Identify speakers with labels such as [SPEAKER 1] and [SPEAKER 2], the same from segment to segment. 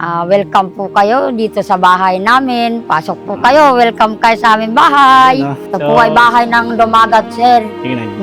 [SPEAKER 1] Welcome po kayo dito sa bahay namin. Pasok po kayo. Welcome kayo sa aming bahay. Ito po ay bahay ng Dumagat, sir.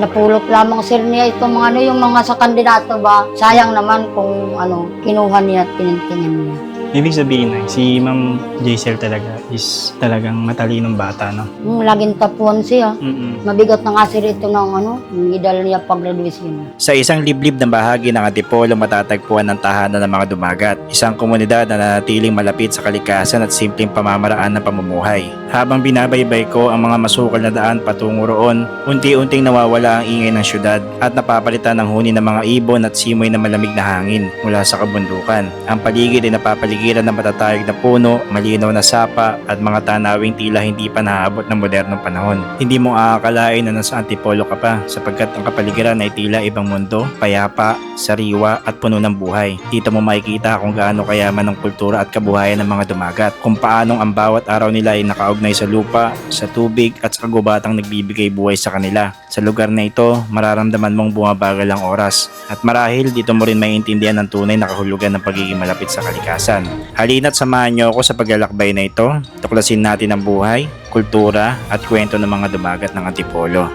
[SPEAKER 1] Napulot lamang, sir, niya itong mga yung mga sa kandidato ba. Sayang naman kung kinuha niya at tinintingan niya.
[SPEAKER 2] Ibig sabihin na, si Ma'am Jaisel talaga is talagang matalinong bata, no?
[SPEAKER 1] Laging tapuan siya. Mabigat na nga, sir, ito ng hindi dala niya pag-graduation.
[SPEAKER 3] Sa isang liblib na bahagi ng Antipolo matatagpuan ng tahanan ng mga Dumagat, isang komunidad na nanatiling malapit sa kalikasan at simpleng pamamaraan ng pamumuhay. Habang binabaybay ko ang mga masukal na daan patungo roon, unti-unting nawawala ang ingay ng syudad at napapalitan ng huni ng mga ibon at simoy na malamig na hangin mula sa kabundukan. Ang paligid ay napapaligiran ng matatayog na puno, malinaw na sapa at mga tanawing tila hindi pa naabot ng modernong panahon. Hindi mo aakalain na nasa Antipolo ka pa sapagkat ang kapaligiran ay tila ibang mundo, payapa, sariwa at puno ng buhay. Dito mo makikita kung gaano kayaman ng kultura at kabuhayan ng mga Dumagat, kung paanong ang bawat araw nila ay nakaugnay sa lupa, sa tubig at sa kagubatang nagbibigay buhay sa kanila. Sa lugar na ito, mararamdaman mong bumabagal ang oras at marahil dito mo rin maiintindihan ang tunay na kahulugan ng pagiging malapit sa kalikasan. Halina't samahan niyo ako sa paglalakbay na ito. Tuklasin natin ang buhay, kultura at kwento ng mga Dumagat ng Antipolo.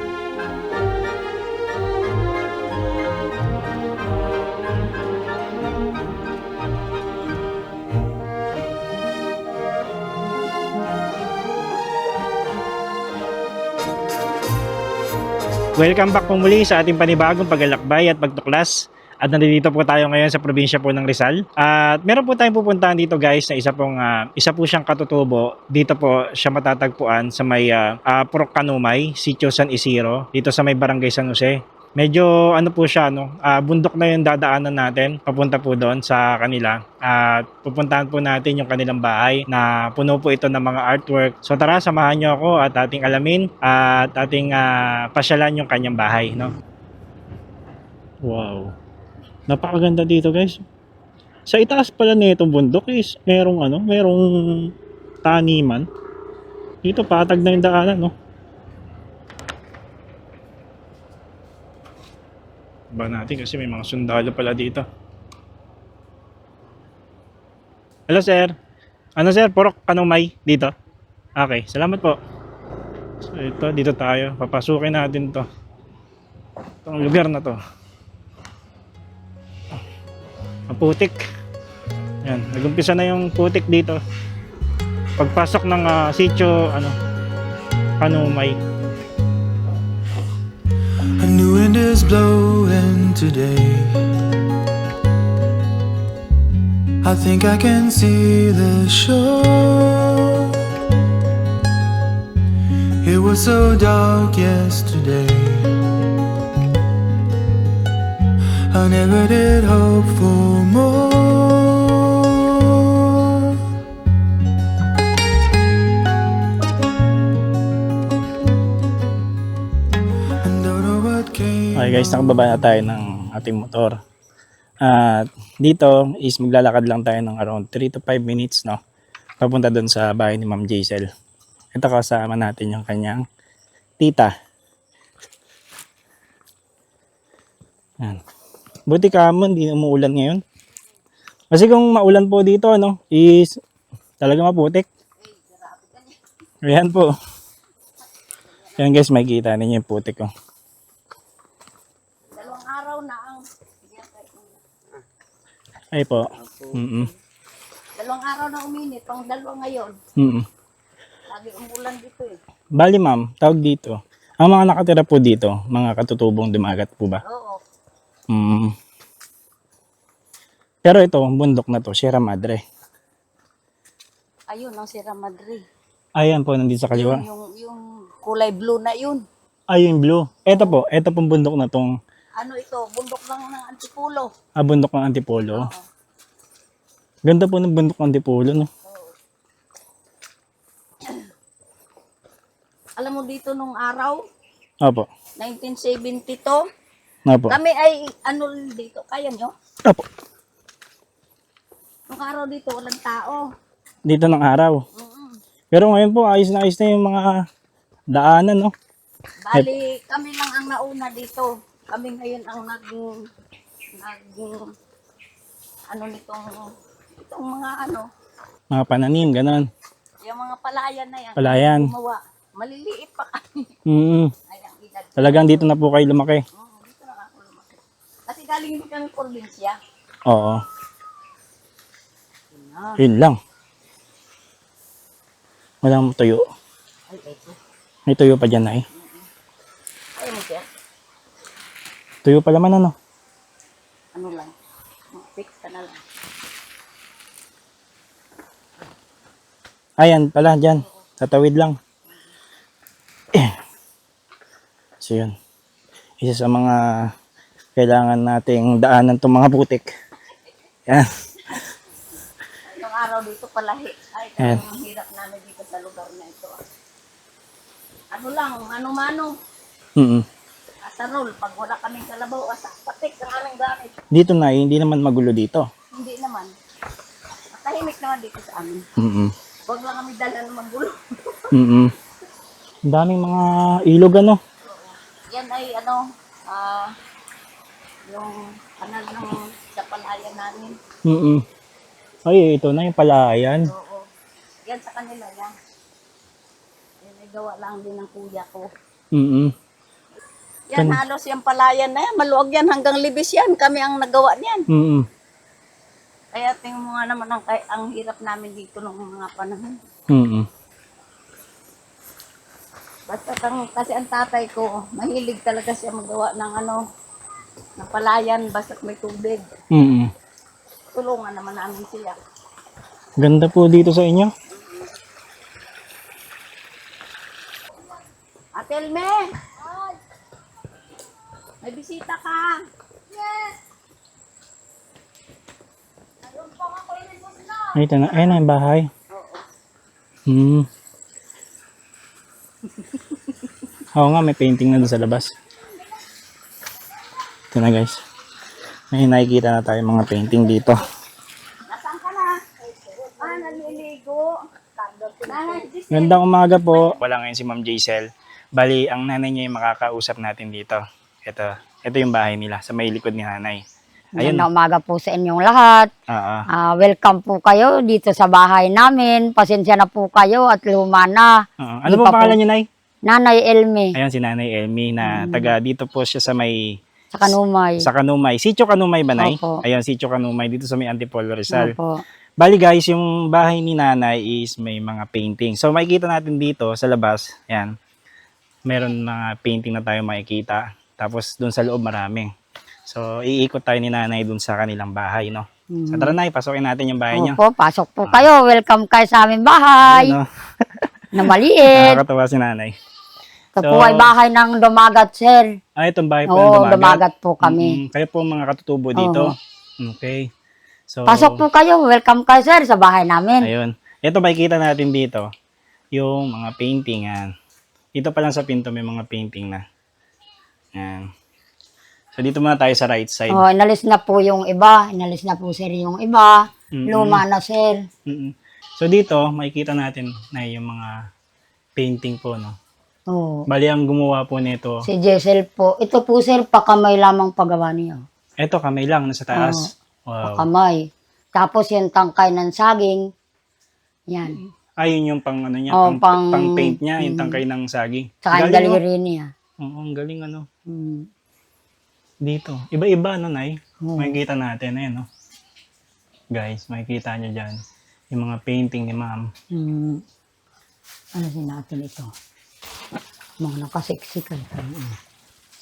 [SPEAKER 2] Welcome back po muli sa ating panibagong paglalakbay at pagtuklas. At nandito po tayo ngayon sa probinsya po ng Rizal. At meron po tayong pupuntahan dito, guys, na isa po siyang katutubo. Dito po siya matatagpuan sa may Purok Kanumay, Sitio San Isidro, dito sa may Barangay San Jose. Medyo po siya, bundok na yung dadaanan natin, papunta po doon sa kanila. At pupuntahan po natin yung kanilang bahay na puno po ito ng mga artwork. So tara, samahan nyo ako at ating alamin at ating pasyalan yung kanyang bahay, no? Wow. Napakaganda dito, guys. Sa itaas pala nitong bundok is merong taniman. Dito patag na yung daanan, no? Ba natin kasi may mga sundalo pala dito. Hello, sir. Sir? Purok Kanumay dito? Okay, salamat po. So, dito tayo. Papasukin natin to. Itong lugar na to. Ang putik. Yan, nagumpisa na yung putik dito. Pagpasok ng sitio, Kanumay.
[SPEAKER 4] A new wind is blowing today. I think I can see the shore. It was so dark yesterday. I never did hope for more.
[SPEAKER 2] Okay guys, nakababa na tayo ng ating motor. At dito is maglalakad lang tayo ng around 3 to 5 minutes, no? Papunta doon sa bahay ni Ma'am Jaisel. Ito kasama natin yung kanyang tita. Yan. Buti kamon, hindi umuulan ngayon. Kasi kung maulan po dito, is talaga maputik. Ayan po. Ayan guys, makikita ninyo yung putik ko. Ay po.
[SPEAKER 1] Dalawang araw na uminit, pang dalawa ngayon. Lagi umulan dito eh.
[SPEAKER 2] Bali ma'am, tawag dito. Ang mga nakatira po dito, mga katutubong Dumagat po ba?
[SPEAKER 1] Oo.
[SPEAKER 2] Pero ito, ang bundok na to, Sierra Madre.
[SPEAKER 1] Ayun, ang Sierra Madre.
[SPEAKER 2] Ayan po, nandito sa kaliwa.
[SPEAKER 1] Yung kulay blue na yun.
[SPEAKER 2] Ay, yung blue. Ito pong bundok na tong
[SPEAKER 1] Ito, bundok ng Antipolo.
[SPEAKER 2] bundok ng Antipolo.
[SPEAKER 1] Oo.
[SPEAKER 2] Ganda po ng bundok ng Antipolo, no?
[SPEAKER 1] Alam mo dito nung araw,
[SPEAKER 2] Opo.
[SPEAKER 1] 1972,
[SPEAKER 2] Opo.
[SPEAKER 1] kami ay dito, kaya nyo?
[SPEAKER 2] Opo.
[SPEAKER 1] Nung araw dito, walang tao.
[SPEAKER 2] Dito ng araw. Pero ngayon po, ayos na yung mga daanan, no?
[SPEAKER 1] Bali, kami lang ang nauna dito. Kami ngayon ang nitong
[SPEAKER 5] itong mga ano,
[SPEAKER 3] Mga pananim, ganon.
[SPEAKER 5] yung mga palayan na yan.
[SPEAKER 3] Palayan.
[SPEAKER 5] Gumawa. Maliliit pa kami.
[SPEAKER 3] Mm.
[SPEAKER 5] Ay, ang edad.
[SPEAKER 3] Talagang dito na po kayo lumaki.
[SPEAKER 5] Dito na ako lumaki. Kasi galing din kami probinsya.
[SPEAKER 3] Oo.
[SPEAKER 5] Ah.
[SPEAKER 3] Yun lang. Walang tuyo.
[SPEAKER 5] Ay, ito.
[SPEAKER 3] May tuyo pa dyan, Nay.
[SPEAKER 5] Ayaw mo siya?
[SPEAKER 3] Tuyo pa naman, ano?
[SPEAKER 5] Ano lang. Fix ka na lang.
[SPEAKER 3] Ayan pala, dyan. Tatawid lang. So, yun. Isa sa mga kailangan nating daanan itong mga putik. Yan.
[SPEAKER 5] Yung araw dito palahi. Ay,
[SPEAKER 3] Ayan.
[SPEAKER 5] ang hirap namin dito sa lugar na ito. Ano lang, mano-mano.
[SPEAKER 3] Mm.
[SPEAKER 5] Asarol, pag wala kaming kalabaw, patik ang aming gamit.
[SPEAKER 3] Dito na, hindi naman magulo dito.
[SPEAKER 5] Hindi naman. Tahimik naman dito sa amin.
[SPEAKER 3] Mm.
[SPEAKER 5] Huwag lang kami dala ng magulo.
[SPEAKER 3] Mm. Ang daming mga ilog, ano?
[SPEAKER 5] Yan ay yung kanal ng sapalayan namin.
[SPEAKER 3] Mm. Ay, ito na yung palayan.
[SPEAKER 5] Oo. Yan sa kanila yan. Yan ay gawa lang din ng kuya ko.
[SPEAKER 3] Mm.
[SPEAKER 5] Yan halos yung palayan na yan. Maluwag yan hanggang libis yan. Kami ang nagawa niyan.
[SPEAKER 3] Mm.
[SPEAKER 5] Kaya tingnan mo nga naman ang hirap namin dito noong mga panahon.
[SPEAKER 3] Mm.
[SPEAKER 5] Basta kasi ang tatay ko, mahilig talaga siya magawa ng ng palayan basta't may tubig.
[SPEAKER 3] Mm.
[SPEAKER 5] Tulungan naman namin siya.
[SPEAKER 3] Ganda po dito sa inyo.
[SPEAKER 5] Ate Elme! May bisita ka!
[SPEAKER 3] Ay, ito na. Ayun na yung bahay. Hmm. Oo nga, may painting na doon sa labas. Ito na guys. May nakikita na tayo mga painting dito.
[SPEAKER 5] Nasaan ka na? Naliligo.
[SPEAKER 3] Gandang umaga po. Wala ngayon si Ma'am Jaisel. Bali, ang nanay niya yung makakausap natin dito. Ito yung bahay nila sa may likod ni nanay. Ayun.
[SPEAKER 1] Magandang umaga po sa inyong lahat.
[SPEAKER 3] Oo.
[SPEAKER 1] Welcome po kayo dito sa bahay namin. Pasensya na po kayo at luma na.
[SPEAKER 3] Oo. Ano
[SPEAKER 1] Di
[SPEAKER 3] po
[SPEAKER 1] pa
[SPEAKER 3] pangalan
[SPEAKER 1] po-
[SPEAKER 3] niyo, Nay?
[SPEAKER 1] Nanay Elme
[SPEAKER 3] Ayun si Nanay Elmi na taga dito po siya sa may
[SPEAKER 1] sa Kanumay.
[SPEAKER 3] sa Kanumay. Sitio Kanumay ba, Nay?
[SPEAKER 1] Opo.
[SPEAKER 3] Ayun, Sitio Kanumay dito sa may Antipolo Rizal.
[SPEAKER 1] Opo.
[SPEAKER 3] Bali guys, yung bahay ni Nanay is may mga painting. So makikita natin dito sa labas, yan. Meron mga painting na tayo makikita. Tapos doon sa loob marami. So iikot tayo ni Nanay doon sa kanilang bahay, no? So tara, Nay, pasukin natin yung bahay niyo.
[SPEAKER 1] Opo, pasok po kayo. Welcome kayo sa aming bahay.
[SPEAKER 3] Ayun, no?
[SPEAKER 1] Na maliit.
[SPEAKER 3] Nakakatawa si Nanay.
[SPEAKER 1] Ito po ay bahay ng Dumagat, sir.
[SPEAKER 3] Itong bahay po
[SPEAKER 1] Oo,
[SPEAKER 3] ng Dumagat.
[SPEAKER 1] Dumagat po kami.
[SPEAKER 3] Kayo po mga katutubo dito. Okay. So,
[SPEAKER 1] Pasok po kayo. Welcome kayo, sir, sa bahay namin.
[SPEAKER 3] ayun. Ito makikita natin dito, yung mga painting. Yan. Dito pa lang sa pinto may mga painting na. Yan. So, dito muna tayo sa right side.
[SPEAKER 1] Oh, inalis na po yung iba. Inalis na po, sir, yung iba.
[SPEAKER 3] Mm-mm.
[SPEAKER 1] Luma na, sir.
[SPEAKER 3] Mm-mm. So, dito, makikita natin na yung mga painting po, no?
[SPEAKER 1] Oh.
[SPEAKER 3] Bali, ang gumawa po nito,
[SPEAKER 1] Si Jessel po. Ito po, sir, pakamay lamang paggawa niya.
[SPEAKER 3] eto kamay lang, nasa taas. Wow.
[SPEAKER 1] Pakamay. Tapos yung tangkay ng saging. Yan.
[SPEAKER 3] Ayun yung pang ano niya,
[SPEAKER 1] Oh,
[SPEAKER 3] pang paint niya, yung tangkay ng saging.
[SPEAKER 1] Saka yung
[SPEAKER 3] Galing, no?
[SPEAKER 1] daliri niya.
[SPEAKER 3] Oo, ang galing ano.
[SPEAKER 1] Mm.
[SPEAKER 3] Dito. Iba-iba, no, Nay?
[SPEAKER 1] Oo.
[SPEAKER 3] Makikita natin, ayun, no? Guys, makikita nyo dyan. Yung mga painting ni Ma'am.
[SPEAKER 1] Mm. Ano sin natin ito? Mga nakasiksikan.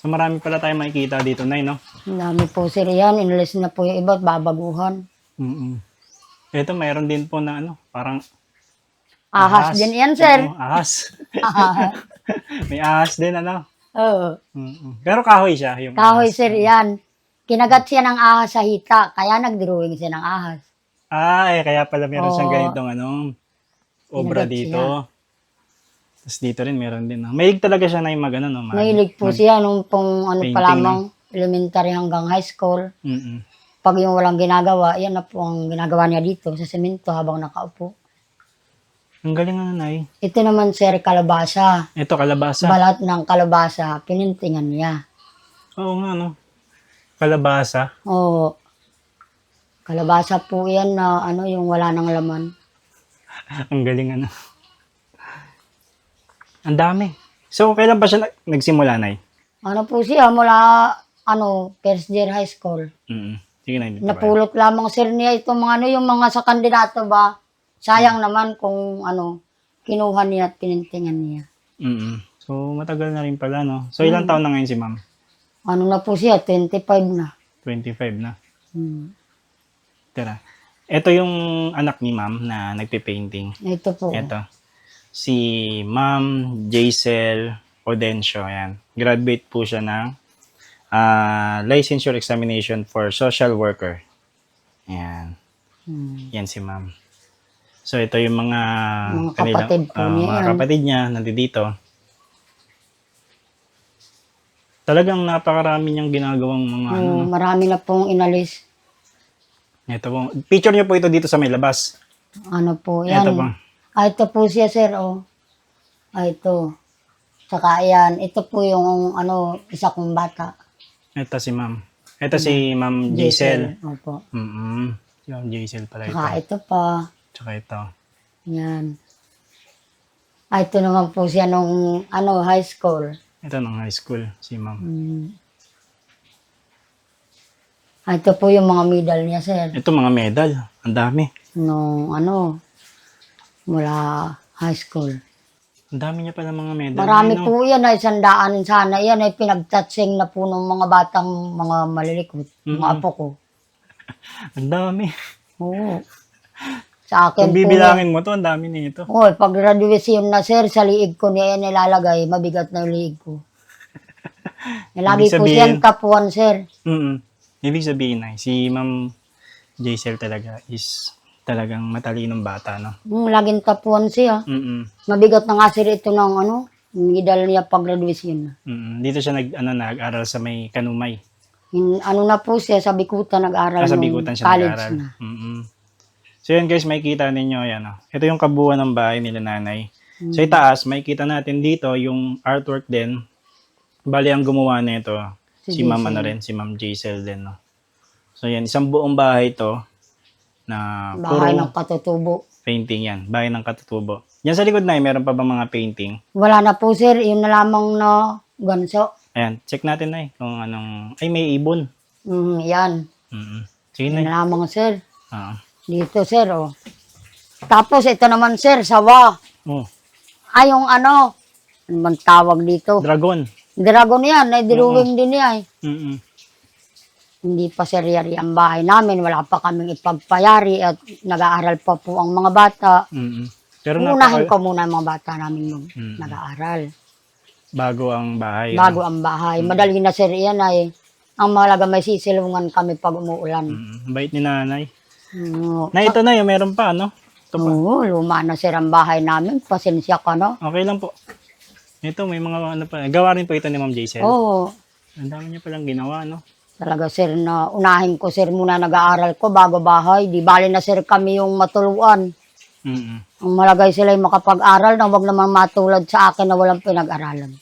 [SPEAKER 3] So, marami pala tayong makikita dito, Nay, no?
[SPEAKER 1] Ang dami po, sir, yan. Inalis na po yung iba at babaguhan.
[SPEAKER 3] Mm-mm. Ito, mayroon din po na ano, parang
[SPEAKER 1] Ahas din yan, sir.
[SPEAKER 3] Oo, ahas.
[SPEAKER 1] Ahas.
[SPEAKER 3] May ahas din, ano?
[SPEAKER 1] Oo.
[SPEAKER 3] Mm-mm. Pero kahoy siya, yung
[SPEAKER 1] Kahoy,
[SPEAKER 3] ahas.
[SPEAKER 1] sir, yan. Kinagat siya ng ahas sa hita, kaya nag-drawing siya ng ahas.
[SPEAKER 3] Kaya pala meron siyang
[SPEAKER 1] Oo.
[SPEAKER 3] ganitong obra
[SPEAKER 1] Kinagat
[SPEAKER 3] dito. Tapos dito rin meron din. No? Mahilig talaga siya na yung mag, no?
[SPEAKER 1] Mahilig po siya nung pong ano pa
[SPEAKER 3] Painting,
[SPEAKER 1] lamang, elementary hanggang high school.
[SPEAKER 3] Mm-mm.
[SPEAKER 1] Pag yung walang ginagawa, yan na po ang ginagawa niya dito sa semento habang nakaupo.
[SPEAKER 3] Ang galing ano, Nay.
[SPEAKER 1] Ito naman, sir, kalabasa.
[SPEAKER 3] Ito, kalabasa.
[SPEAKER 1] Balat ng kalabasa, pinintingan niya.
[SPEAKER 3] Oo nga, no? Kalabasa.
[SPEAKER 1] Oo. Kalabasa po yan na ano, yung wala nang laman.
[SPEAKER 2] Ang galing ano. Ang dami. So, kailan ba siya nagsimula, Nay?
[SPEAKER 1] Ano po siya, mula ano, first year high school.
[SPEAKER 2] Sige na, hindi
[SPEAKER 1] Napulot lamang sir niya itong mga ano, yung mga sa kandidato ba. Sayang naman kung ano, kinuha niya at pinintingan niya.
[SPEAKER 2] So, matagal na rin pala, no? So, ilang taon na ngayon si ma'am?
[SPEAKER 1] Ano na po siya, 25 na.
[SPEAKER 2] 25 na.
[SPEAKER 1] Hmm.
[SPEAKER 2] Tara. Ito yung anak ni ma'am na nagpe-painting.
[SPEAKER 1] Ito po.
[SPEAKER 2] Ito. Si Ma'am Jaisel Odencio. Ayan. Graduate po siya ng licensure examination for social worker. Ayan. Yan si ma'am. So, ito yung mga
[SPEAKER 1] kapatid po niya
[SPEAKER 2] mga
[SPEAKER 1] yan.
[SPEAKER 2] kapatid niya nandito. Talagang napakarami niyang ginagawang mga ano.
[SPEAKER 1] Marami na pong inalis.
[SPEAKER 2] Ito po. Picture niyo po ito dito sa may labas.
[SPEAKER 1] Ano po, yan.
[SPEAKER 2] Ito po.
[SPEAKER 1] Ito po siya, sir, oh. Ito. Saka yan, ito po yung ano, isa kong bata.
[SPEAKER 2] Ito si ma'am. Ito si Ma'am Jaisel.
[SPEAKER 1] Opo.
[SPEAKER 2] Si Ma'am Jaisel pala ito.
[SPEAKER 1] Saka ito pa.
[SPEAKER 2] Tsaka ito.
[SPEAKER 1] Yan. Ito naman po siya nung ano, high school.
[SPEAKER 2] Ito nung high school, si ma'am.
[SPEAKER 1] Ito po yung mga medal niya, sir.
[SPEAKER 2] Ito mga medal. Ang dami.
[SPEAKER 1] Nung ano, mula high school.
[SPEAKER 2] Ang dami niya pala mga medal.
[SPEAKER 1] Marami
[SPEAKER 2] Ano?
[SPEAKER 1] po yan ay sandaan sana. Yan ay pinagtatsing na po ng mga batang mga malilikot. Mga apo ko.
[SPEAKER 2] Ang dami.
[SPEAKER 1] Oo. Sa akin
[SPEAKER 2] Kung
[SPEAKER 1] po.
[SPEAKER 2] bibilangin mo to, ang dami nito.
[SPEAKER 1] Oo, pag graduation na sir, sa liig ko niya yan nilalagay. Mabigat na yung liig ko. Lagi
[SPEAKER 2] Ibig
[SPEAKER 1] po
[SPEAKER 2] sabihin-
[SPEAKER 1] siyang kapuan, sir.
[SPEAKER 2] Ibig sabihin ay, si Ma'am Jaisel talaga is talagang matalinong bata, no?
[SPEAKER 1] Laging kapuan siya. Mabigat na nga sir ito ng ano, medal niya pag graduation na.
[SPEAKER 2] Dito siya nag-aral sa may Kanumay.
[SPEAKER 1] Ano na po siya, sa Bikutan nag-aral
[SPEAKER 2] Sa
[SPEAKER 1] nung
[SPEAKER 2] Bikutan siya
[SPEAKER 1] college
[SPEAKER 2] nag-aral.
[SPEAKER 1] na.
[SPEAKER 2] So yan guys, makikita ninyo yan. Oh. Ito yung kabuuan ng bahay nila nanay. Sa itaas, makikita natin dito yung artwork din. Bali ang gumawa nito si Ma'am
[SPEAKER 1] Jaisel.
[SPEAKER 2] ano rin, si Ma'am Jaisel din. No? So yan, isang buong bahay to na
[SPEAKER 1] Bahay
[SPEAKER 2] puro
[SPEAKER 1] ng katutubo.
[SPEAKER 2] painting yan. Bahay ng katutubo. Yan sa likod na meron pa ba mga painting?
[SPEAKER 1] Wala na po sir, yun na lamang na ganso.
[SPEAKER 2] Ayan, check natin na kung anong... Ay, may ibon.
[SPEAKER 1] Yan.
[SPEAKER 2] Sige
[SPEAKER 1] Yun
[SPEAKER 2] na.
[SPEAKER 1] na lamang sir.
[SPEAKER 2] Oo.
[SPEAKER 1] Dito sir, oh. Tapos ito naman sir, sawa.
[SPEAKER 2] Oh,
[SPEAKER 1] Ay, yung ano bang tawag dito?
[SPEAKER 2] dragon.
[SPEAKER 1] Dragon yan, ay diluwing din yan.
[SPEAKER 2] Mm-mm.
[SPEAKER 1] Hindi pa sir-yari ang bahay namin, wala pa kaming ipagpayari at nag-aaral pa po ang mga bata.
[SPEAKER 2] Mm-mm. Pero
[SPEAKER 1] Unahin ko muna ang mga bata namin
[SPEAKER 2] Mm.
[SPEAKER 1] nag-aaral.
[SPEAKER 2] bago ang bahay.
[SPEAKER 1] Bago ang bahay. Madali na sir yan ay. Ang mahalaga may sisilungan kami pag umuulan.
[SPEAKER 2] Ang bait ni nanay.
[SPEAKER 1] Mm.
[SPEAKER 2] Na ito na yung meron pa, no? Ito pa.
[SPEAKER 1] Oo, luma na sir ang bahay namin. Pasensya ka, no?
[SPEAKER 2] Okay lang po. Ito, may mga ano pa. Gawa rin po ito ni Ma'am Jaisel.
[SPEAKER 1] Oo.
[SPEAKER 2] Ang dami niya palang ginawa, no?
[SPEAKER 1] Talaga sir na unahin ko sir muna nag-aaral ko bago bahay. Di bali na sir kami yung matuluan.
[SPEAKER 2] Mm-mm.
[SPEAKER 1] Ang malagay sila yung makapag-aral na wag naman matulad sa akin na walang pinag-aralan.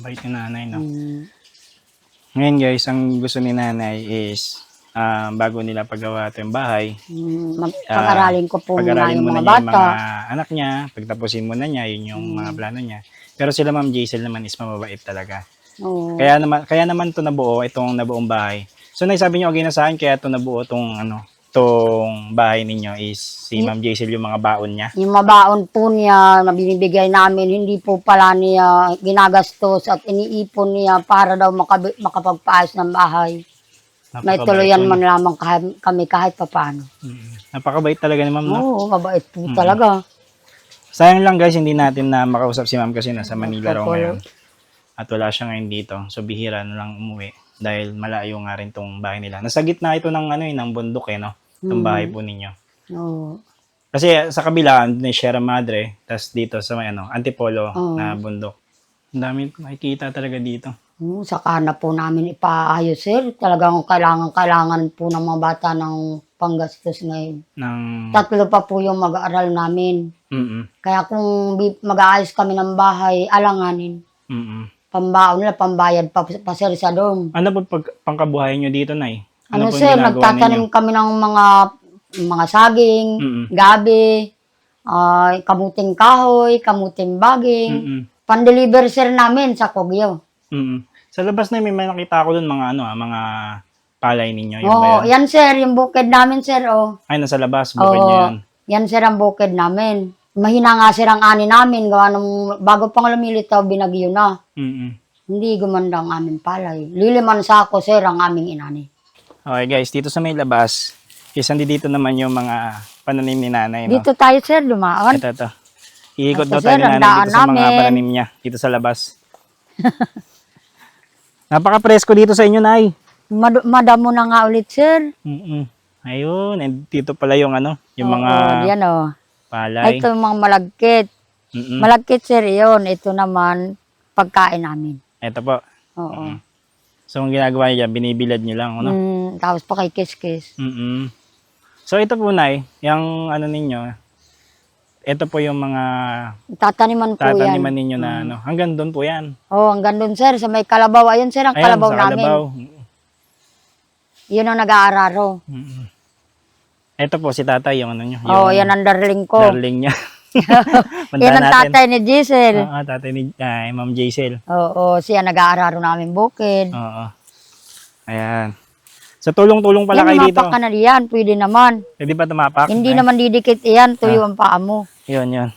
[SPEAKER 2] Bait ni nanay, no?
[SPEAKER 1] Mm.
[SPEAKER 2] Ngayon guys, ang gusto ni nanay is bago nila paggawa ito yung bahay,
[SPEAKER 1] Pag-aralin ko po muna
[SPEAKER 2] pag-aralin
[SPEAKER 1] yung
[SPEAKER 2] muna
[SPEAKER 1] mga
[SPEAKER 2] niya yung
[SPEAKER 1] bata.
[SPEAKER 2] mga anak niya, pagtapusin muna niya, yun yung mga plano niya. Pero sila Ma'am Jaisel naman is mamabait talaga.
[SPEAKER 1] Oo.
[SPEAKER 2] Kaya naman to nabuo, itong nabuong bahay. So naisabi niyo okay na sa akin, kaya to nabuo tong tong bahay ninyo is si Ma'am Jaisel yung mga baon niya.
[SPEAKER 1] Yung mabaon po niya na binibigay namin, hindi po pala niya ginagastos at iniipon niya para daw makapagpaayos ng bahay. May tuluyan man lamang kami kahit papaano.
[SPEAKER 2] Napakabait talaga ni Ma'am, no?
[SPEAKER 1] Oo, mabait po talaga.
[SPEAKER 2] Sayang lang guys, hindi natin na makausap si Ma'am kasi nasa Manila raw
[SPEAKER 1] Opo.
[SPEAKER 2] ngayon. At wala siya ngayon dito. So bihira na lang umuwi dahil malayo nga rin tong bahay nila. Nasa gitna ito ng ng bundok no? Itong bahay po ninyo.
[SPEAKER 1] Oo.
[SPEAKER 2] Kasi sa kabila, ni Sierra Madre, tas dito sa may Antipolo na bundok. Ang dami makikita talaga dito.
[SPEAKER 1] Saka na po namin ipaayos, sir. Talagang kailangan po ng mga bata ng panggastos ngayon. Tatlo pa po yung mag-aaral namin. Kaya kung mag-aayos kami ng bahay, alanganin. Pambaon nila, pambayad pa sir sa dorm.
[SPEAKER 2] Ano po pangkabuhayan nyo dito, Nay?
[SPEAKER 1] Ano,
[SPEAKER 2] po yung
[SPEAKER 1] sir,
[SPEAKER 2] ginagawa
[SPEAKER 1] nagtatanim
[SPEAKER 2] ninyo?
[SPEAKER 1] kami ng mga saging,
[SPEAKER 2] Mm-mm.
[SPEAKER 1] gabi, kamuting kahoy, kamuting baging.
[SPEAKER 2] Mm-mm.
[SPEAKER 1] Pan-deliver sir namin sa Kogyo.
[SPEAKER 2] Mm-mm. Sa labas na may nakita ko doon mga mga palay ninyo. Yung ba
[SPEAKER 1] Oo,
[SPEAKER 2] yun?
[SPEAKER 1] yan sir, yung bukid namin sir, oh.
[SPEAKER 2] Ay, nasa labas. Bukid nyo yan.
[SPEAKER 1] Yan sir ang bukid namin. Mahina nga sir ang ani namin, gawa nung bago pang lumilitaw, binagyo na.
[SPEAKER 2] Mm-mm.
[SPEAKER 1] Hindi gumanda ang aming palay. Liliman sako sir ang aming inani.
[SPEAKER 2] Okay guys, dito sa may labas, dito naman yung mga pananim ni nanay. No?
[SPEAKER 1] Dito tayo sir, dumaan.
[SPEAKER 2] Ito. Iikot
[SPEAKER 1] Ito,
[SPEAKER 2] daw tayo
[SPEAKER 1] sir,
[SPEAKER 2] ni
[SPEAKER 1] ang
[SPEAKER 2] nanay
[SPEAKER 1] daan
[SPEAKER 2] dito sa mga
[SPEAKER 1] namin.
[SPEAKER 2] pananim niya, dito sa labas. Napaka-presko dito sa inyo, Nay.
[SPEAKER 1] Madamo na nga ulit sir.
[SPEAKER 2] Mm-mm. Ayun, and dito pala yung yung
[SPEAKER 1] Oo,
[SPEAKER 2] mga
[SPEAKER 1] yan oh.
[SPEAKER 2] palay.
[SPEAKER 1] Ito yung mga malagkit.
[SPEAKER 2] Mm-mm.
[SPEAKER 1] Malagkit sir, yun. Ito naman, pagkain namin.
[SPEAKER 2] Ito po.
[SPEAKER 1] Oo.
[SPEAKER 2] So, ang ginagawa niyo dyan, binibilad niyo lang, ano?
[SPEAKER 1] Tapos pa kay kiss-kiss.
[SPEAKER 2] Mm-mm. So, ito po, Nay, yung ninyo, ito po yung mga
[SPEAKER 1] Tataniman po
[SPEAKER 2] tataniman
[SPEAKER 1] yan.
[SPEAKER 2] ninyo na hanggang doon po yan.
[SPEAKER 1] Oh, hanggang doon sir, sa may kalabaw. Ayun sir, ang
[SPEAKER 2] Ayan,
[SPEAKER 1] kalabaw
[SPEAKER 2] sa
[SPEAKER 1] namin.
[SPEAKER 2] kalabaw.
[SPEAKER 1] Yun ang nag-aararo.
[SPEAKER 2] Mm-mm. Ito po si tatay, yung niyo.
[SPEAKER 1] Oh, yan ang darling ko.
[SPEAKER 2] Darling niya.
[SPEAKER 1] Yan ang tatay ni Giselle.
[SPEAKER 2] Oo, tatay ni Ma'am Jaisel.
[SPEAKER 1] Oo, siya nag-aararo namin bukid.
[SPEAKER 2] Oo. Ayan. So, tulong-tulong pala kayo
[SPEAKER 1] Yan,
[SPEAKER 2] dito.
[SPEAKER 1] mapak ka na riyan. Pwede naman.
[SPEAKER 2] Pwede ba tumapak?
[SPEAKER 1] Hindi
[SPEAKER 2] Ay,
[SPEAKER 1] naman didikit iyan. Tuyo ang paa mo.
[SPEAKER 2] Yun.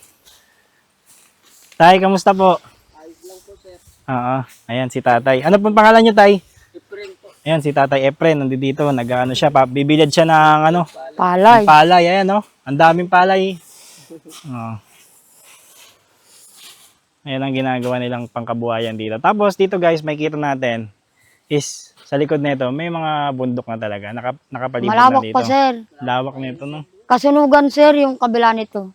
[SPEAKER 2] Tay, kamusta po? Ayos lang po, sir. Oo. Ayan, si tatay. Ano pong pangalan niyo, tay? Efren po. Ayan, si tatay Efren. Nandito. Nag-ano siya. Bibilad siya ng
[SPEAKER 1] Palay.
[SPEAKER 2] palay. Ayan, no? Ang daming palay. Oo. Ayan ang ginagawa nilang pangkabuhayan dito. Tapos dito guys, makikita natin is sa likod nito may mga bundok na talaga. Nakapalibot na
[SPEAKER 1] Malawak
[SPEAKER 2] dito.
[SPEAKER 1] pa sir.
[SPEAKER 2] Lawak nito, no?
[SPEAKER 1] Kasunugan sir, yung kabila nito.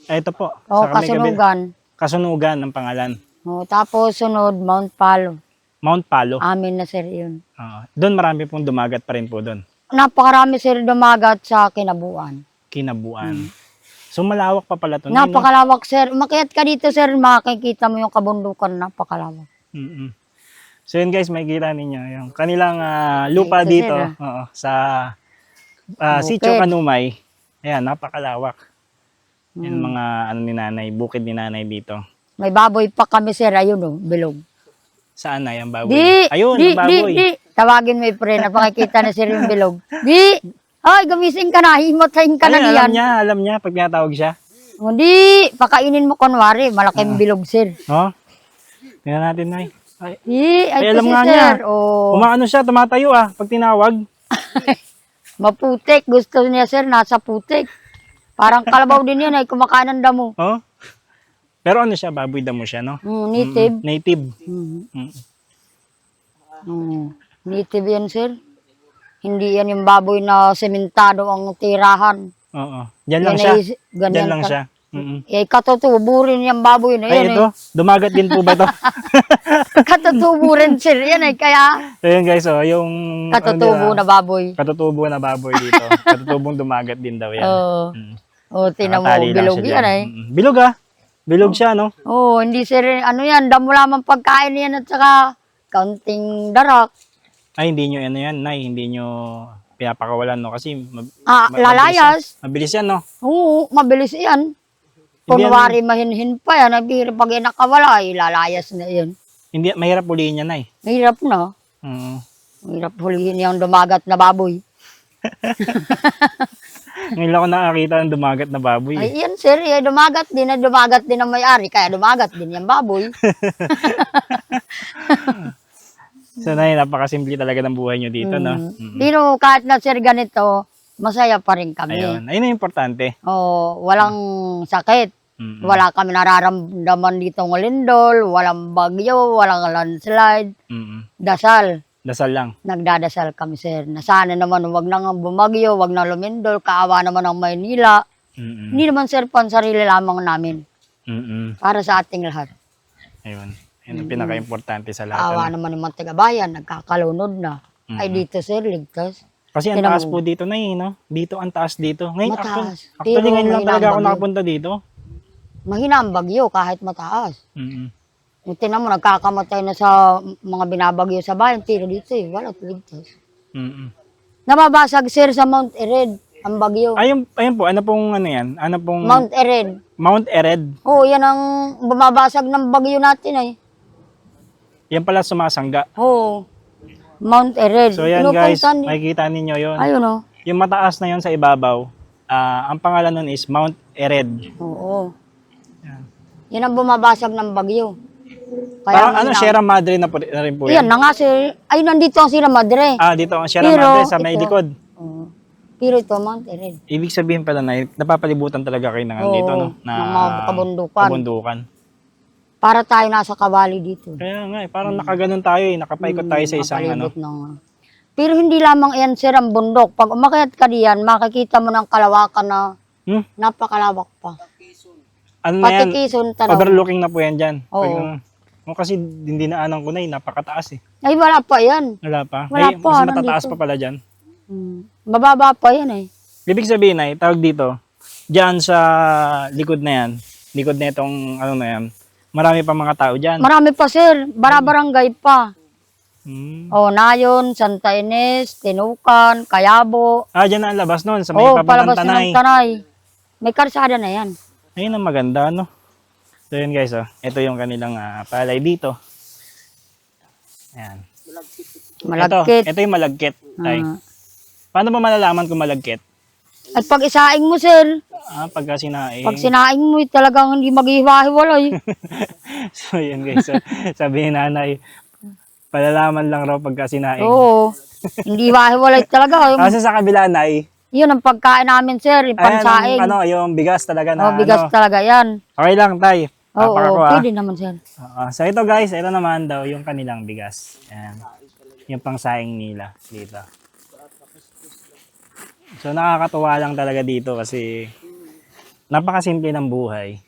[SPEAKER 2] Ito po.
[SPEAKER 1] Oo,
[SPEAKER 2] sa may kabila.
[SPEAKER 1] Kasunugan.
[SPEAKER 2] Kasunugan ang pangalan.
[SPEAKER 1] Oo, tapos sunod, Mount Palo.
[SPEAKER 2] Mount Palo.
[SPEAKER 1] Amin na sir yun.
[SPEAKER 2] Doon marami pong dumagat pa rin po doon.
[SPEAKER 1] Napakarami sir dumagat sa kinabuan.
[SPEAKER 2] Kinabuan. So malawak pa pala ito. No?
[SPEAKER 1] Napakalawak sir. Umakyat ka dito sir, makikita mo yung kabundukan. Napakalawak.
[SPEAKER 2] Mm-mm. So yun guys, makikita ninyo yung kanilang lupa
[SPEAKER 1] Ito,
[SPEAKER 2] dito.
[SPEAKER 1] sir,
[SPEAKER 2] Oo, sa
[SPEAKER 1] Bukid.
[SPEAKER 2] Sitio Kanumay. Ayan, napakalawak. Yan
[SPEAKER 1] Hmm.
[SPEAKER 2] mga ni nanay, bukid ni nanay dito.
[SPEAKER 1] May baboy pa kami sir. Ayun oh, bilog.
[SPEAKER 2] Saan na yung baboy?
[SPEAKER 1] Di!
[SPEAKER 2] Ayun,
[SPEAKER 1] di,
[SPEAKER 2] ang baboy.
[SPEAKER 1] Di! Tawagin mo yung pre, napakikita na sir yung bilog. Di! Ay, gumising ka na. Himatayin ka na
[SPEAKER 2] Ayun,
[SPEAKER 1] diyan.
[SPEAKER 2] alam niya pag tinatawag siya.
[SPEAKER 1] Hindi, pakainin mo kunwari. Malaking bilog sir.
[SPEAKER 2] Oh? Tingnan natin, Nay. Ay,
[SPEAKER 1] Ay,
[SPEAKER 2] Ay,
[SPEAKER 1] ito
[SPEAKER 2] alam
[SPEAKER 1] si
[SPEAKER 2] nga
[SPEAKER 1] sir.
[SPEAKER 2] niya.
[SPEAKER 1] Oh,
[SPEAKER 2] umaano siya, tumatayo pag tinawag.
[SPEAKER 1] maputik. Gusto niya sir, nasa putik. Parang kalabaw din yan ay kumakain ng damo.
[SPEAKER 2] Oh? Pero ano siya, baboy damo siya, no?
[SPEAKER 1] Native.
[SPEAKER 2] Native.
[SPEAKER 1] Mm. Native yan sir. Hindi yan yung baboy na sementado ang tirahan.
[SPEAKER 2] Oo. Diyan lang siya.
[SPEAKER 1] Ganyan
[SPEAKER 2] Diyan lang
[SPEAKER 1] ka.
[SPEAKER 2] siya. Mm-mm.
[SPEAKER 1] Katutubo rin yung baboy na
[SPEAKER 2] Ay,
[SPEAKER 1] yan.
[SPEAKER 2] ito. Dumagat din po ba ito?
[SPEAKER 1] Katutubo rin sir. Yan ay kaya
[SPEAKER 2] So, yun guys, yung...
[SPEAKER 1] katutubo na baboy.
[SPEAKER 2] Katutubo na baboy dito. Katutubong dumagat din daw yan.
[SPEAKER 1] Oo.
[SPEAKER 2] Mm.
[SPEAKER 1] O, tinan mo,
[SPEAKER 2] Nakatali lang
[SPEAKER 1] bilog
[SPEAKER 2] siya
[SPEAKER 1] yan
[SPEAKER 2] dyan.
[SPEAKER 1] ay.
[SPEAKER 2] Bilog Bilog siya, no?
[SPEAKER 1] Oo, hindi sir, ano yan, damo lamang pagkain yan at saka kaunting darak.
[SPEAKER 2] Ay, hindi nyo yan, Nay. Hindi nyo pinapakawalan, no? Kasi
[SPEAKER 1] Lalayas.
[SPEAKER 2] mabilis yan, no?
[SPEAKER 1] Oo, mabilis yan.
[SPEAKER 2] Hindi
[SPEAKER 1] Kunwari mahinhin pa yan, pag nakawala, lalayas na yun.
[SPEAKER 2] Hindi, mahirap ulihin yan, Nay.
[SPEAKER 1] Mahirap na. Mahirap hulihin yung dumagat na baboy.
[SPEAKER 2] Ngayon lang ako nakakita ng dumagat na baboy.
[SPEAKER 1] Ay, yan sir, dumagat din ang may-ari, kaya dumagat din yung baboy.
[SPEAKER 2] So, Nay, napakasimple talaga ng buhay nyo dito, no?
[SPEAKER 1] Pero kahit na sir ganito, masaya pa rin kami.
[SPEAKER 2] Ayun ang importante.
[SPEAKER 1] Oh, walang sakit. Wala kami nararamdaman dito ng lindol, walang bagyo, walang landslide. Dasal.
[SPEAKER 2] Dasal lang.
[SPEAKER 1] Nagdadasal kami, sir. Na sana naman wag nang bumagyo, wag nang lumindol, kaawa naman ang Maynila. Hindi naman, sir, pansarili lamang namin. Para sa ating lahat.
[SPEAKER 2] Ayun. Yan ang pinaka-importante sa lahat.
[SPEAKER 1] Kaawa naman yung mga taga-bayan, nagkakalunod na. Ay dito, sir, ligtas.
[SPEAKER 2] Kasi ang
[SPEAKER 1] Tinan
[SPEAKER 2] taas
[SPEAKER 1] mo.
[SPEAKER 2] po dito, Nay, no? Dito ang taas dito. Ngayon,
[SPEAKER 1] Mataas.
[SPEAKER 2] actually,
[SPEAKER 1] Pero
[SPEAKER 2] ngayon lang
[SPEAKER 1] mahina
[SPEAKER 2] talaga
[SPEAKER 1] ang
[SPEAKER 2] ako
[SPEAKER 1] bagyo.
[SPEAKER 2] nakapunta dito.
[SPEAKER 1] Mahina ang bagyo kahit mataas.
[SPEAKER 2] Mm-mm.
[SPEAKER 1] Yung tinan mo, nagkakamatay na sa mga binabagyo sa bayan, pero dito wala ligtas.
[SPEAKER 2] Mm-mm.
[SPEAKER 1] Nababasag sir sa Mount Ered, ang bagyo.
[SPEAKER 2] Ayun po, ano pong ano yan? Ano pong
[SPEAKER 1] Mount Ered.
[SPEAKER 2] Mount Ered?
[SPEAKER 1] Oo, yan ang bumabasag ng bagyo natin ay.
[SPEAKER 2] Yan pala sumasangga.
[SPEAKER 1] Oo. Mount Ered.
[SPEAKER 2] So yan guys,
[SPEAKER 1] Pinupuntan-
[SPEAKER 2] makikita ninyo yon.
[SPEAKER 1] Ayun o.
[SPEAKER 2] Yung mataas na yon sa ibabaw, ang pangalan nun is Mount Ered.
[SPEAKER 1] Oo.
[SPEAKER 2] Yan.
[SPEAKER 1] Yan ang bumabasag ng bagyo.
[SPEAKER 2] Parang ano, Sierra Madre na rin po
[SPEAKER 1] Yan
[SPEAKER 2] yan.
[SPEAKER 1] na nga sir. Ay, nandito ang Sierra Madre.
[SPEAKER 2] Dito ang Sierra
[SPEAKER 1] Pero
[SPEAKER 2] Madre sa may
[SPEAKER 1] ito-
[SPEAKER 2] likod.
[SPEAKER 1] Oo. Pero ito, Mount Ered.
[SPEAKER 2] Ibig sabihin pala na napapalibutan talaga kayo ng dito, no?
[SPEAKER 1] ng mga kabundukan.
[SPEAKER 2] kabundukan.
[SPEAKER 1] Para tayo nasa kabali dito.
[SPEAKER 2] Kaya nga, parang nakaganon tayo nakapaikot tayo sa isang ano.
[SPEAKER 1] Nakapalibot ng... Pero hindi lamang yan sir ang bundok. Pag umakyat ka diyan, makikita mo ng kalawakan na napakalawak pa.
[SPEAKER 2] Ano na yan?
[SPEAKER 1] Pati Quezon, tanaw.
[SPEAKER 2] Overlooking na po yan dyan.
[SPEAKER 1] Oo.
[SPEAKER 2] Kasi dinaanan ko na napakataas eh.
[SPEAKER 1] Ay, wala pa yan.
[SPEAKER 2] Wala pa?
[SPEAKER 1] Wala
[SPEAKER 2] Ay,
[SPEAKER 1] pa,
[SPEAKER 2] mas matataas
[SPEAKER 1] nandito.
[SPEAKER 2] pa pala dyan.
[SPEAKER 1] Bababa pa yan eh.
[SPEAKER 2] Ibig sabihin ay, tawag dito, dyan sa likod na yan, likod na itong ano na yan, marami pa mga tao dyan.
[SPEAKER 1] Marami pa sir. Barabarangay pa.
[SPEAKER 2] Hmm.
[SPEAKER 1] Nayon, Santa Ines, Tinukan, Kayabo.
[SPEAKER 2] Dyan na ang labas nun, sa may
[SPEAKER 1] Palabas
[SPEAKER 2] papuntang
[SPEAKER 1] na
[SPEAKER 2] Tanay.
[SPEAKER 1] ng Tanay. May karsada na yan.
[SPEAKER 2] Ayun ang maganda, no? So yun guys, ito yung kanilang palay dito. Ayan.
[SPEAKER 1] Malagkit.
[SPEAKER 2] Ito yung malagkit. Ay.
[SPEAKER 1] Ah.
[SPEAKER 2] Paano ba malalaman kung malagkit?
[SPEAKER 1] At pag isaing mo sir,
[SPEAKER 2] Pagka sinaing.
[SPEAKER 1] pag sinaing mo, talagang hindi maghihiwa-hiwalay.
[SPEAKER 2] So yun guys, sabi ni nanay, palalaman lang raw pagka sinaing.
[SPEAKER 1] Oo. Hindi hiwa-hiwalay talaga.
[SPEAKER 2] Kasi sa kabila, nay,
[SPEAKER 1] Yun ang pagkain namin sir, yung pansaing.
[SPEAKER 2] yung bigas talaga na
[SPEAKER 1] Bigas talaga yan.
[SPEAKER 2] Okay lang, tay.
[SPEAKER 1] Oo,
[SPEAKER 2] Papako,
[SPEAKER 1] pwede naman sir.
[SPEAKER 2] So ito guys, ito naman daw yung kanilang bigas. Ayan. Yung pangsaing nila dito. So nakakatuwa lang talaga dito kasi napakasimple ng buhay.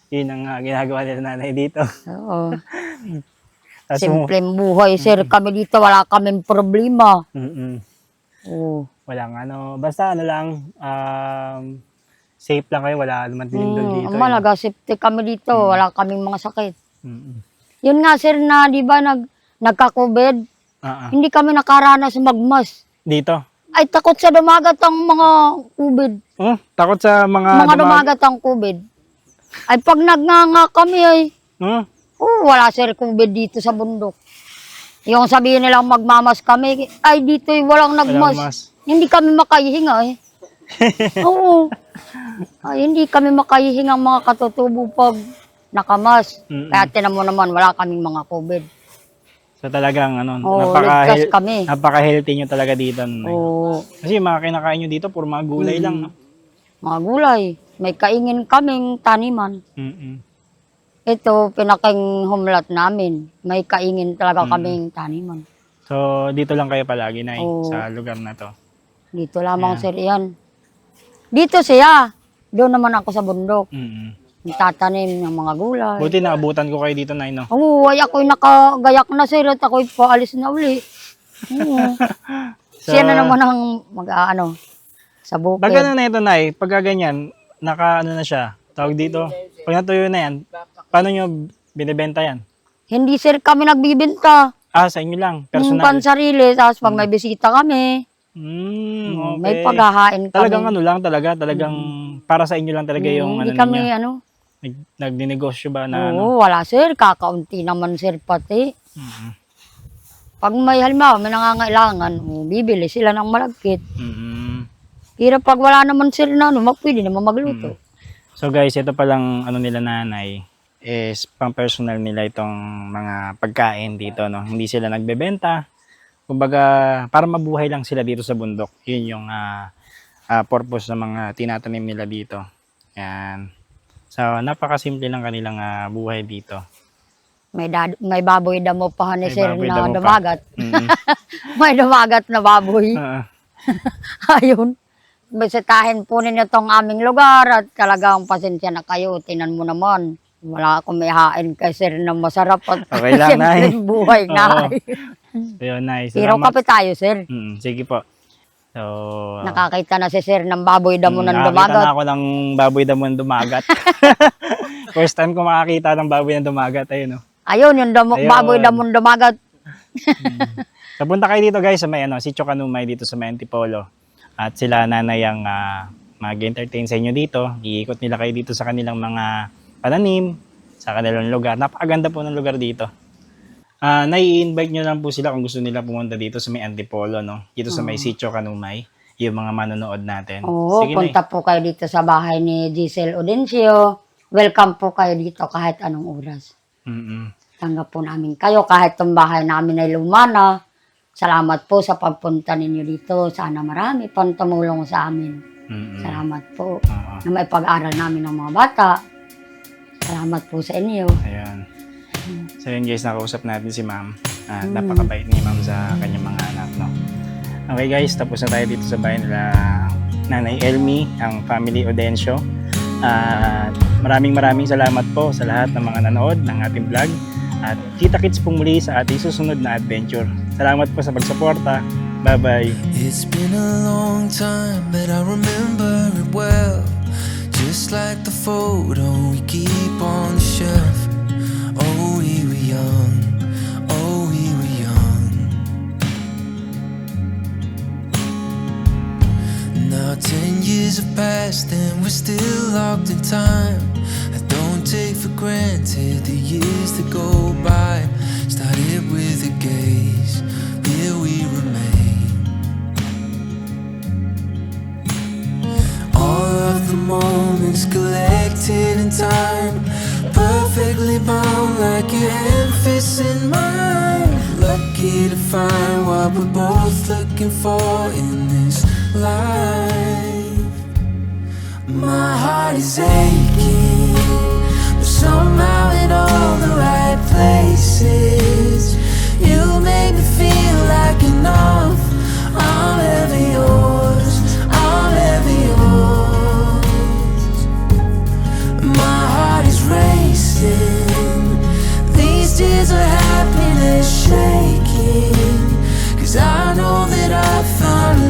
[SPEAKER 2] Yun ang ginagawa nila nanay dito.
[SPEAKER 1] Oo.
[SPEAKER 2] Tas
[SPEAKER 1] Simpleng buhay sir. Kami dito wala kaming problema. Oo.
[SPEAKER 2] walang basta lang, safe lang kayo, wala naman tinindol dito.
[SPEAKER 1] Ang malaga, safety kami dito. Wala kaming mga sakit.
[SPEAKER 2] Mm-mm.
[SPEAKER 1] Yun nga sir na, di ba, nagka-COVID, hindi kami nakaranas magmas.
[SPEAKER 2] Dito?
[SPEAKER 1] Ay, takot sa dumagat ang mga COVID.
[SPEAKER 2] Takot sa mga
[SPEAKER 1] Dumagat ang COVID. Ay, pag nagnganga kami ay, wala sir COVID dito sa bundok. Yung sabihin nilang magmamas kami, ay dito walang nagmas.
[SPEAKER 2] mas.
[SPEAKER 1] Hindi kami makahihinga eh. Oo. Ay, hindi kami makahihinga ang mga katutubo pag nakamas. Kaya tinan mo naman, wala kaming mga COVID.
[SPEAKER 2] So talagang
[SPEAKER 1] ligtas kami.
[SPEAKER 2] napaka-healthy nyo talaga dito.
[SPEAKER 1] Oo.
[SPEAKER 2] Kasi mga kinakain nyo dito, puro mga gulay lang. No?
[SPEAKER 1] Mga gulay. May kaingin kaming taniman. Ito, pinaking humlat namin. May kaingin talaga kaming taniman.
[SPEAKER 2] So dito lang kayo palagi, Nay,
[SPEAKER 1] Oo.
[SPEAKER 2] sa lugar na to.
[SPEAKER 1] Dito lamang sir yan. Dito siya. Doon naman ako sa bundok. Tatanim ng mga gulay.
[SPEAKER 2] Buti naabutan ko kayo dito, Nay, no?
[SPEAKER 1] Oo, ay ako'y nakagayak na sir at ako'y paalis na uli. Oo. Siya na naman ang sa bukid.
[SPEAKER 2] Pag na ito, Nay, pag ganyan, na siya, tawag dito, pag natuyo na yan, paano nyo binibenta yan?
[SPEAKER 1] Hindi sir kami nagbibenta.
[SPEAKER 2] Sa inyo lang,
[SPEAKER 1] Yung
[SPEAKER 2] personal.
[SPEAKER 1] pansarili, tapos pag may bisita kami,
[SPEAKER 2] Okay.
[SPEAKER 1] may paghahain kami.
[SPEAKER 2] Talagang talagang para sa inyo lang talaga yung
[SPEAKER 1] hindi kami
[SPEAKER 2] ninyo. Nagdinegosyo ba na
[SPEAKER 1] Oo, wala sir, kakaunti naman sir pati. Pag may halimbawa, may nangangailangan, bibili sila ng malagkit. Pero pag wala naman sir na pwede naman magluto.
[SPEAKER 2] So guys, ito palang nila nanay is pang personal nila itong mga pagkain dito, no. Hindi sila nagbebenta. Kumbaga, para mabuhay lang sila dito sa bundok. Yun yung purpose ng mga tinatanim nila dito. Yan. So, napakasimple ng kanilang buhay dito.
[SPEAKER 1] May baboy damo pa ni
[SPEAKER 2] May
[SPEAKER 1] sir
[SPEAKER 2] baboy
[SPEAKER 1] na
[SPEAKER 2] damo pa.
[SPEAKER 1] dumagat. May dumagat na baboy. Ayun. Bisitahin po ninyo itong aming lugar at talagang pasensya na kayo. Tinan mo naman. Wala akong may hain kay sir na masarap at
[SPEAKER 2] Okay lang, Nay.
[SPEAKER 1] simpleng buhay na.
[SPEAKER 2] Ayun, nice.
[SPEAKER 1] Pero kape tayo sir.
[SPEAKER 2] Sige po. So,
[SPEAKER 1] Nakakita na si sir ng baboy damo ng
[SPEAKER 2] nakakita
[SPEAKER 1] dumagat.
[SPEAKER 2] na ako ng baboy damon dumagat. First time ko makakita ng baboy na dumagat. Ayun, no.
[SPEAKER 1] Ayun, yung
[SPEAKER 2] Ayun.
[SPEAKER 1] baboy damon dumagat.
[SPEAKER 2] Papunta kayo dito guys sa may Sitio Kanumay dito sa may Antipolo. At sila nanay ang mag-entertain sa inyo dito. Iikot nila kayo dito sa kanilang mga pananim, sa kanilang lugar. Napakaganda po ng lugar dito. Nai-invite nyo lang po sila kung gusto nila pumunta dito sa may Antipolo, no? Dito sa may Sitio Kanumay, yung mga manonood natin.
[SPEAKER 1] Oo,
[SPEAKER 2] Sige,
[SPEAKER 1] punta po kayo dito sa bahay ni Giselle Audencio. Welcome po kayo dito kahit anong oras. Tanggap po namin kayo kahit itong bahay namin ay lumana. Salamat po sa pagpunta ninyo dito. Sana marami pang tumulong sa amin. Salamat po na may pag-aral namin ng mga bata. Salamat po sa inyo.
[SPEAKER 2] Ayan. So yun guys, nakausap natin si ma'am. Napakabait ni ma'am sa kanyang mga anak, no? Okay guys, tapos na tayo dito sa bahay nila Nanay Elmi, ang family Audencio. Maraming salamat po sa lahat ng mga nanood ng ating vlog. At kita-kits po muli sa ating susunod na adventure. Salamat po sa pagsuporta. Bye-bye.
[SPEAKER 4] It's been a long time, but I remember it well. Just like the photo we keep on the shelf. Oh, we were young. Oh, we were young. Now 10 years have passed and we're still locked in time. I don't take for granted the years that go by. Started with a gaze, here we remain. All of the moments collected in time, perfectly bound like your hand fits in mine. Lucky to find what we're both looking for in this life. My heart is aching, but somehow in all the right places. You make me feel like enough. I'm ever yours, I'm ever yours. My heart is racing, these tears of happiness shaking, 'cause I know that I found